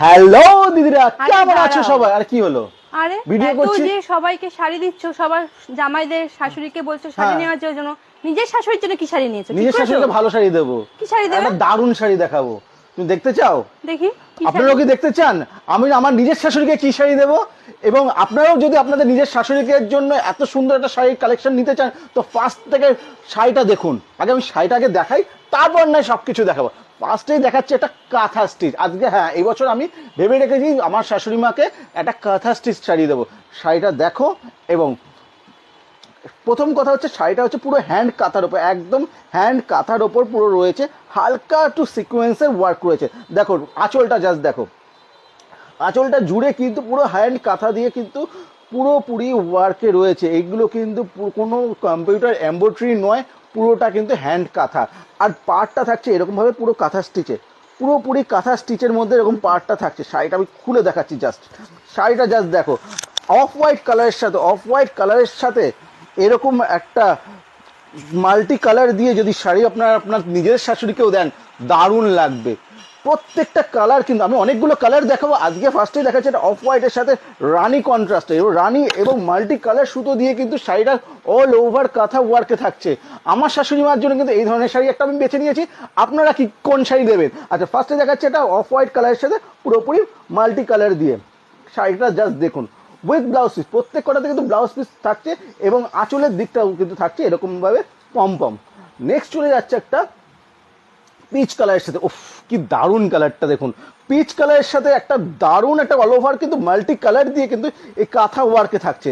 Hello দিদিরা, কেমন আছো সবাই? আর কি হলো? আরে ভিডিও করছি যে সবাইকে শাড়ি দিচ্ছ, সবার জামাইদের শাশুড়িকে বলছো শাড়ি নেওয়ার জন্য, নিজের শাশুড়ির জন্য কি শাড়ি নিয়েছো? নিজের শাশুড়িকে ভালো শাড়ি দেবো। কি শাড়ি দেবে? একটা দারুণ শাড়ি দেখাবো, তুমি দেখতে চাও? দেখি। আপনারাও কি দেখতে চান আমি আমার নিজের শাশুড়িকে কি শাড়ি দেবো? এবং আপনারাও যদি আপনাদের নিজের শাশুড়িকে জন্য এত সুন্দর একটা শাড়ির কালেকশন নিতে চান, তো ফার্স্ট থেকে শাড়িটা দেখুন। আগে আমি শাড়িটাকে দেখাই, তারপর নয় সবকিছু দেখাবো। ফার্স্টেই দেখাচ্ছে একটা কাঁথা স্টিচ। আজকে হ্যাঁ, এই বছর আমি ভেবে রেখেছি আমার শাশুড়ি মাকে একটা কাঁথা স্টিচ শাড়ি দেবো। শাড়িটা দেখো। এবং প্রথম কথা হচ্ছে শাড়িটা হচ্ছে পুরো হ্যান্ড কাঁথার ওপর, একদম হ্যান্ড কাঁথার ওপর পুরো রয়েছে, হালকা একটু সিকোয়েন্সের ওয়ার্ক রয়েছে। দেখো আঁচলটা জাস্ট দেখো, আঁচলটা জুড়ে কিন্তু পুরো হ্যান্ড কাঁথা দিয়ে কিন্তু পুরোপুরি ওয়ার্কে রয়েছে। এইগুলো কিন্তু কোনো কম্পিউটার এমব্রয়ডারি নয়, পুরোটা কিন্তু হ্যান্ড কাঁথা। আর পার্টটা থাকছে এরকমভাবে পুরো কাঁথা স্টিচে, পুরোপুরি কাঁথা স্টিচের মধ্যে এরকম পার্টটা থাকছে। শাড়িটা আমি খুলে দেখাচ্ছি জাস্ট, শাড়িটা জাস্ট দেখো। অফ হোয়াইট কালারের সাথে এরকম একটা মাল্টি কালার দিয়ে যদি শাড়ি আপনার নিজের শাশুড়িকেও দেন, দারুণ লাগবে। প্রত্যেকটা কালার কিন্তু আমি অনেকগুলো কালার দেখাবো। আজকে ফার্স্টেই দেখাচ্ছে এটা অফ হোয়াইটের সাথে রানি কন্ট্রাস্টে, রানি এবং মাল্টি কালার সুতো দিয়ে কিন্তু শাড়িটা অল ওভার কাঁথা ওয়ার্কে থাকছে। আমার শাশুড়ি মার জন্য কিন্তু এই ধরনের শাড়ি একটা আমি বেছে নিয়েছি। আপনারা কি কোন শাড়ি দেবেন? আচ্ছা, ফার্স্টে দেখাচ্ছে এটা অফ হোয়াইট কালারের সাথে পুরোপুরি মাল্টি কালার দিয়ে। শাড়িটা জাস্ট দেখুন, উইথ ব্লাউজ পিস, প্রত্যেক কটাতে কিন্তু ব্লাউজ পিস থাকছে এবং আঁচলের দিকটাও কিন্তু থাকছে এরকমভাবে পম পম। নেক্সট চলে যাচ্ছে একটা পিচ কালারের সাথে। উফ, কি দারুণ কালারটা দেখুন। পিচ কালারের সাথে একটা দারুণ একটা অল ওভার কিন্তু মাল্টি কালার দিয়ে কিন্তু এই কাঁথা ওয়ার্কে থাকছে।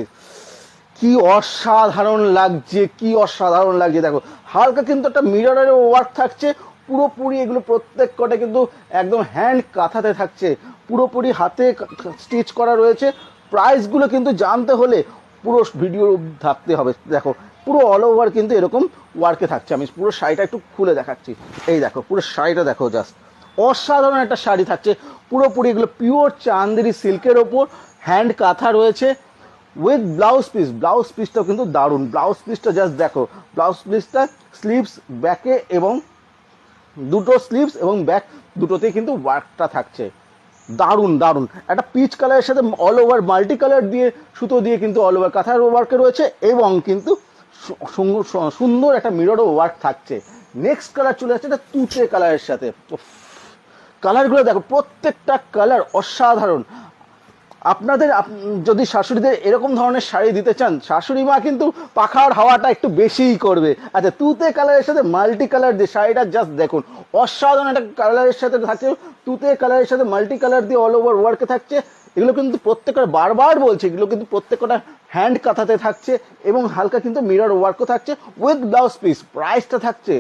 কি অসাধারণ লাগছে, কি অসাধারণ লাগছে দেখো। হালকা কিন্তু একটা মিররের ওয়ার্ক থাকছে পুরোপুরি। এগুলো প্রত্যেক কটা কিন্তু একদম হ্যান্ড কাঁথাতে থাকছে, পুরোপুরি হাতে স্টিচ করা রয়েছে। প্রাইসগুলো কিন্তু জানতে হলে পুরো ভিডিও থাকতে হবে। দেখো পুরো অল ওভার কিন্তু এরকম ওয়ার্কে থাকছে। আমি পুরো শাড়িটা একটু খুলে দেখাচ্ছি। এই দেখো পুরো শাড়িটা দেখো জাস্ট, অসাধারণ একটা শাড়ি থাকছে পুরোপুরি। এগুলো পিওর চান্দেরি সিল্কের ওপর হ্যান্ড কাঁথা রয়েছে উইথ ব্লাউজ পিস। ব্লাউজ পিসটাও কিন্তু দারুণ। ব্লাউজ পিসটা জাস্ট দেখো, ব্লাউজ পিসটা স্লিভস ব্যাকে এবং দুটো স্লিভস এবং ব্যাক দুটোতেই কিন্তু ওয়ার্কটা থাকছে। দারুণ দারুণ একটা পিচ কালারের সাথে অল ওভার মাল্টি কালার দিয়ে সুতো দিয়ে কিন্তু অল ওভার কাঁথার ওয়ার্কে রয়েছে এবং কিন্তু সুন্দর একটা মিররও ওয়ার্ক থাকছে। নেক্সট কালার চলে যাচ্ছে এটা তুতে কালারের সাথে। কালারগুলো দেখো, প্রত্যেকটা কালার অসাধারণ। আপনাদের যদি শাশুড়িদের এরকম ধরনের শাড়ি দিতে চান, শাশুড়ি মা কিন্তু পাখার হাওয়াটা একটু বেশিই করবে। আচ্ছা, তুতে কালারের সাথে মাল্টি কালার দিয়ে শাড়িটা জাস্ট দেখুন, অসাধারণ একটা কালারের সাথে থাকছে। তুতে কালারের সাথে মাল্টি কালার দিয়ে অল ওভার ওয়ার্কে থাকছে। এগুলো কিন্তু প্রত্যেকটা বারবার বলছে, এগুলো কিন্তু প্রত্যেকটা হ্যান্ড কাঁথাতে থাকছে এবং হালকা কিন্তু মিরর ওয়ার্কও থাকছে উইথ ব্লাউজ পিস। প্রাইসটা থাকছে,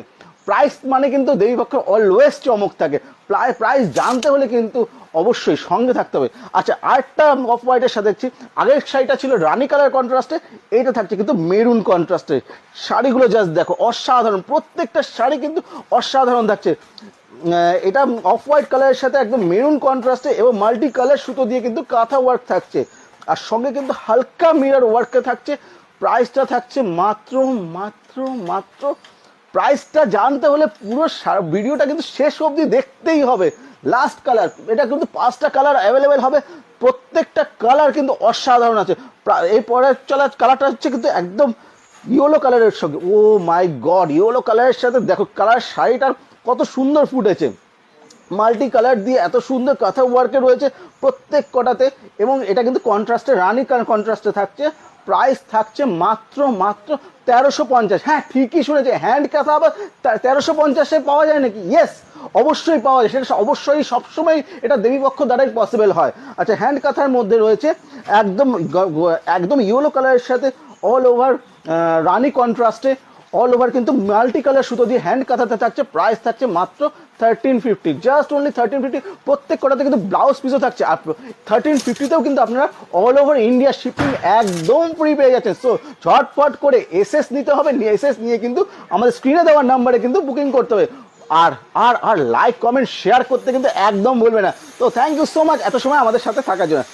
প্রাইস মানে কিন্তু দেবীপক্ষে অলওয়েজ চমক থাকে। প্রাইস জানতে হলে কিন্তু অবশ্যই সঙ্গে থাকতে হবে। আচ্ছা, আরেকটা অফ হোয়াইটের সাথে দেখছি, আগের শাড়িটা ছিল রানি কালার কন্ট্রাস্টে, এইটা থাকছে কিন্তু মেরুন কন্ট্রাস্টে। শাড়িগুলো জাস্ট দেখো, অসাধারণ। প্রত্যেকটা শাড়ি কিন্তু অসাধারণ থাকছে। এটা অফ হোয়াইট কালারের সাথে একদম মেরুন কন্ট্রাস্টে এবং মাল্টি কালার সুতো দিয়ে কিন্তু কাঁথা ওয়ার্ক থাকছে, আর সঙ্গে কিন্তু হালকা মিরর ওয়ার্কে থাকছে। প্রাইসটা থাকছে মাত্র মাত্র মাত্র প্রাইসটা জানতে হলে পুরো ভিডিওটা কিন্তু শেষ অবধি দেখতেই হবে। লাস্ট কালার, এটা কিন্তু 5টা কালার অ্যাভেলেবেল হবে, প্রত্যেকটা কালার কিন্তু অসাধারণ আছে। এই পরের চলা কালারটা হচ্ছে কিন্তু একদম ইয়েলো কালারের সঙ্গে। ও মাই গড, ইয়েলো কালারের সাথে দেখো কালার শাড়িটার কত সুন্দর ফুটেছে। মাল্টি কালার দিয়ে এত সুন্দর কাঁথা ওয়ার্কে রয়েছে প্রত্যেক কটাতে এবং এটা কিন্তু কন্ট্রাস্টে রানি কন্ট্রাস্টে থাকছে। প্রাইস থাকছে মাত্র মাত্র 1350। হ্যাঁ, ঠিকই শুনেছে, হ্যান্ড কাঁথা আবার 1350-এ পাওয়া যায় নাকি? ইয়েস, অবশ্যই পাওয়া যায়। সেটা অবশ্যই সবসময় এটা দেবীপক্ষ দ্বারাই পসিবল হয়। আচ্ছা, হ্যান্ড কাঁথার মধ্যে রয়েছে একদম একদম ইয়েলো কালারের সাথে অল ওভার রানি কন্ট্রাস্টে অল ওভার কিন্তু মাল্টি কালার সুতো দিয়ে হ্যান্ড কাঁথাতে থাকছে। প্রাইস থাকছে মাত্র 1350, জাস্ট অনলি 1350। প্রত্যেক কটাতে কিন্তু ব্লাউজ পিসও থাকছে। আর 1350-তেও কিন্তু আপনারা অল ওভার ইন্ডিয়া শিপিং একদম ফ্রি পেয়ে যাচ্ছেন। সো ঝটপট করে এসএস নিতে হবে, এসএস নিয়ে কিন্তু আমাদের স্ক্রিনে দেওয়ার নাম্বারে কিন্তু বুকিং করতে হবে। আর আর আর লাইক কমেন্ট শেয়ার করতে কিন্তু একদম ভুলবে না। তো থ্যাংক ইউ সো মাচ এত সময় আমাদের সাথে থাকার জন্য।